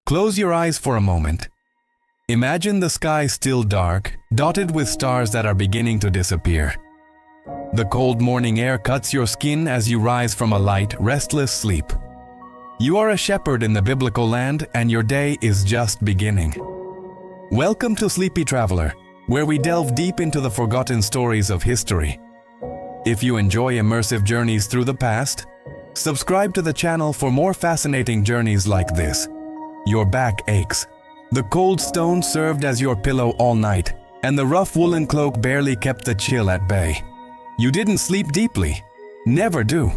Close your eyes for a moment. Imagine the sky still dark, dotted with stars that are beginning to disappear. The cold morning air cuts your skin as you rise from a light, restless sleep. You are a shepherd in the biblical land, and your day is just beginning. Welcome to Sleepy Traveler, where we delve deep into the forgotten stories of history. If you enjoy immersive journeys through the past, subscribe to the channel for more fascinating journeys like this. Your back aches. The cold stone served as your pillow all night, and the rough woolen cloak barely kept the chill at bay. You didn't sleep deeply. Never do.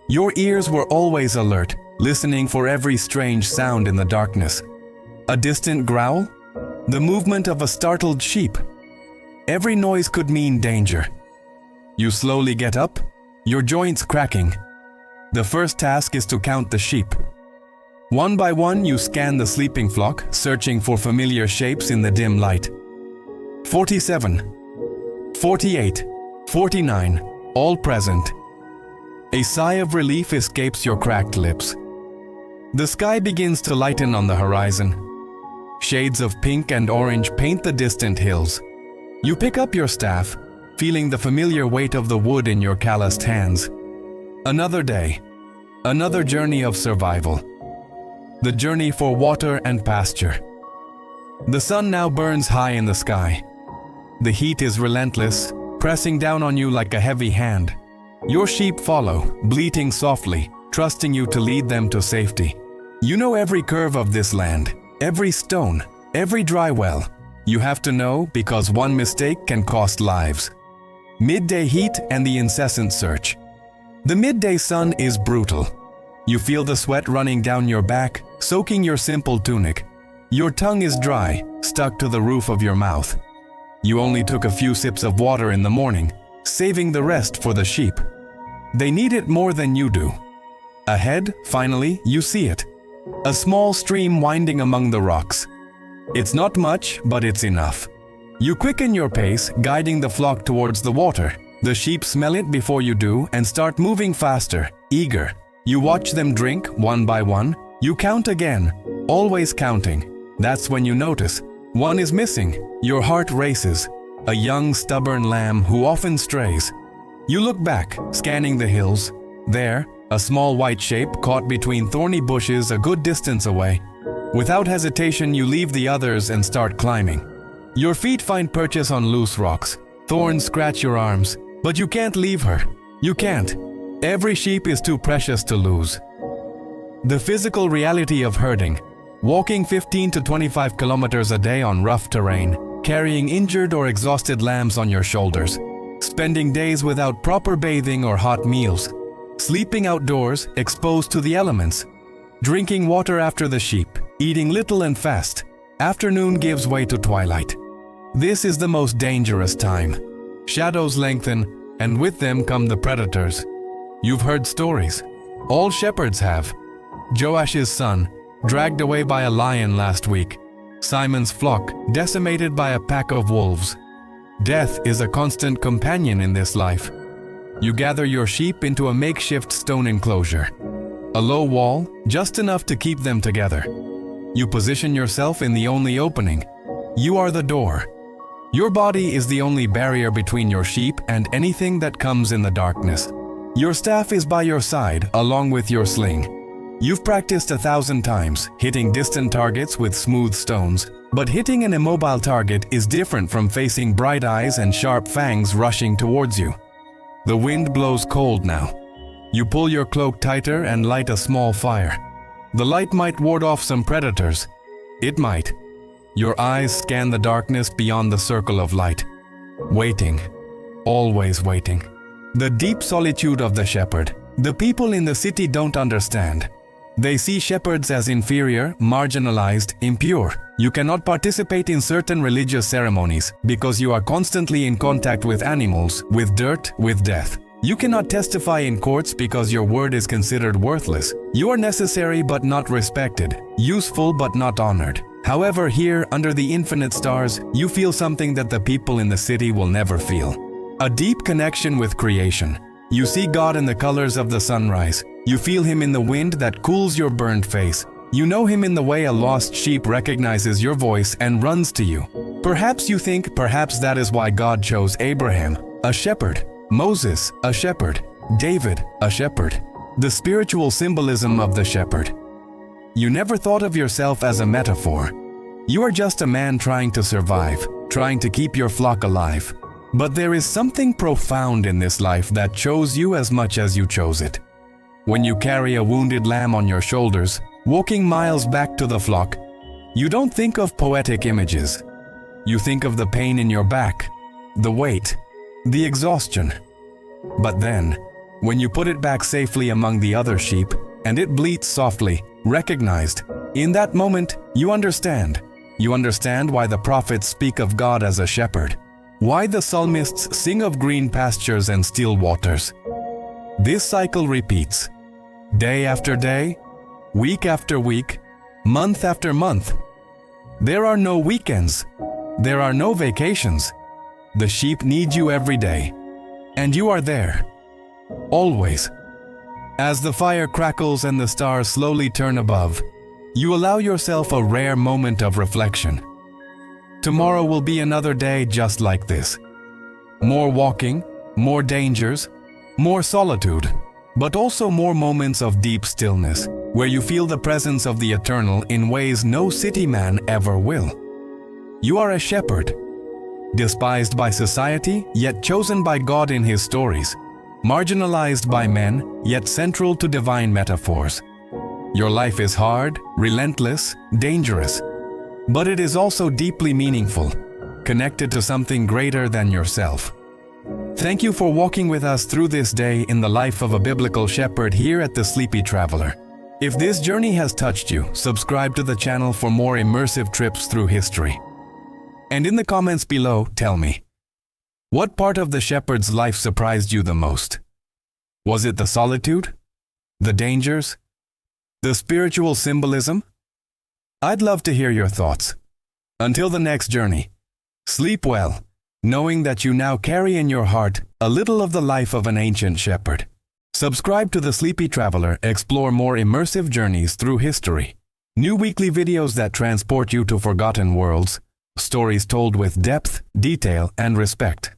Your ears were always alert, listening for every strange sound in the darkness. A distant growl? The movement of a startled sheep. Every noise could mean danger. You slowly get up, your joints cracking. The first task is to count the sheep. One by one, you scan the sleeping flock, searching for familiar shapes in the dim light. 47, 48, 49, all present. A sigh of relief escapes your cracked lips. The sky begins to lighten on the horizon. Shades of pink and orange paint the distant hills. You pick up your staff, feeling the familiar weight of the wood in your calloused hands. Another day, another journey of survival. The journey for water and pasture. The sun now burns high in the sky. The heat is relentless, pressing down on you like a heavy hand. Your sheep follow, bleating softly, trusting you to lead them to safety. You know every curve of this land, every stone, every dry well. You have to know because one mistake can cost lives. Midday heat and the incessant search. The midday sun is brutal. You feel the sweat running down your back, soaking your simple tunic. Your tongue is dry, stuck to the roof of your mouth. You only took a few sips of water in the morning, saving the rest for the sheep. They need it more than you do. Ahead, finally, you see it. A small stream winding among the rocks. It's not much, but it's enough. You quicken your pace, guiding the flock towards the water. The sheep smell it before you do and start moving faster, eager. You watch them drink one by one. You count again, always counting. That's when you notice one is missing. Your heart races. A young, stubborn lamb who often strays. You look back, scanning the hills. There, a small white shape caught between thorny bushes a good distance away. Without hesitation, you leave the others and start climbing. Your feet find purchase on loose rocks. Thorns scratch your arms, but you can't leave her. You can't. Every sheep is too precious to lose. The physical reality of herding, walking 15 to 25 kilometers a day on rough terrain, carrying injured or exhausted lambs on your shoulders, spending days without proper bathing or hot meals, sleeping outdoors, exposed to the elements, drinking water after the sheep, eating little and fast. Afternoon gives way to twilight. This is the most dangerous time. Shadows lengthen, and with them come the predators. You've heard stories. All shepherds have. Joash's son, dragged away by a lion last week. Simon's flock, decimated by a pack of wolves. Death is a constant companion in this life. You gather your sheep into a makeshift stone enclosure. A low wall, just enough to keep them together. You position yourself in the only opening. You are the door. Your body is the only barrier between your sheep and anything that comes in the darkness. Your staff is by your side, along with your sling. You've practiced 1,000 times, hitting distant targets with smooth stones, but hitting an immobile target is different from facing bright eyes and sharp fangs rushing towards you. The wind blows cold now. You pull your cloak tighter and light a small fire. The light might ward off some predators. It might. Your eyes scan the darkness beyond the circle of light. Waiting. Always waiting. The deep solitude of the shepherd. The people in the city don't understand. They see shepherds as inferior, marginalized, impure. You cannot participate in certain religious ceremonies because you are constantly in contact with animals, with dirt, with death. You cannot testify in courts because your word is considered worthless. You are necessary but not respected, useful but not honored. However, here, under the infinite stars, you feel something that the people in the city will never feel. A deep connection with creation. You see God in the colors of the sunrise. You feel Him in the wind that cools your burned face. You know him in the way a lost sheep recognizes your voice and runs to you. Perhaps you think perhaps that is why God chose Abraham, a shepherd, Moses, a shepherd, David, a shepherd. The spiritual symbolism of the shepherd. You never thought of yourself as a metaphor. You are just a man trying to survive, trying to keep your flock alive. But there is something profound in this life that chose you as much as you chose it. When you carry a wounded lamb on your shoulders, walking miles back to the flock, you don't think of poetic images. You think of the pain in your back, the weight, the exhaustion. But then, when you put it back safely among the other sheep, and it bleats softly, recognized, in that moment, you understand. You understand why the prophets speak of God as a shepherd, why the psalmists sing of green pastures and still waters. This cycle repeats, day after day, week after week, month after month. There are no weekends. There are no vacations. The sheep need you every day, and you are there, always. As the fire crackles and the stars slowly turn above, you allow yourself a rare moment of reflection. Tomorrow will be another day just like this. More walking, more dangers, more solitude, but also more moments of deep stillness, where you feel the presence of the eternal in ways no city man ever will. You are a shepherd, despised by society, yet chosen by God in his stories, marginalized by men, yet central to divine metaphors. Your life is hard, relentless, dangerous, but it is also deeply meaningful, connected to something greater than yourself. Thank you for walking with us through this day in the life of a biblical shepherd here at The Sleepy Traveler. If this journey has touched you, subscribe to the channel for more immersive trips through history. And in the comments below, tell me, what part of the shepherd's life surprised you the most? Was it the solitude? The dangers? The spiritual symbolism? I'd love to hear your thoughts. Until the next journey, sleep well, knowing that you now carry in your heart a little of the life of an ancient shepherd. Subscribe to The Sleepy Traveler, explore more immersive journeys through history. New weekly videos that transport you to forgotten worlds, stories told with depth, detail, and respect.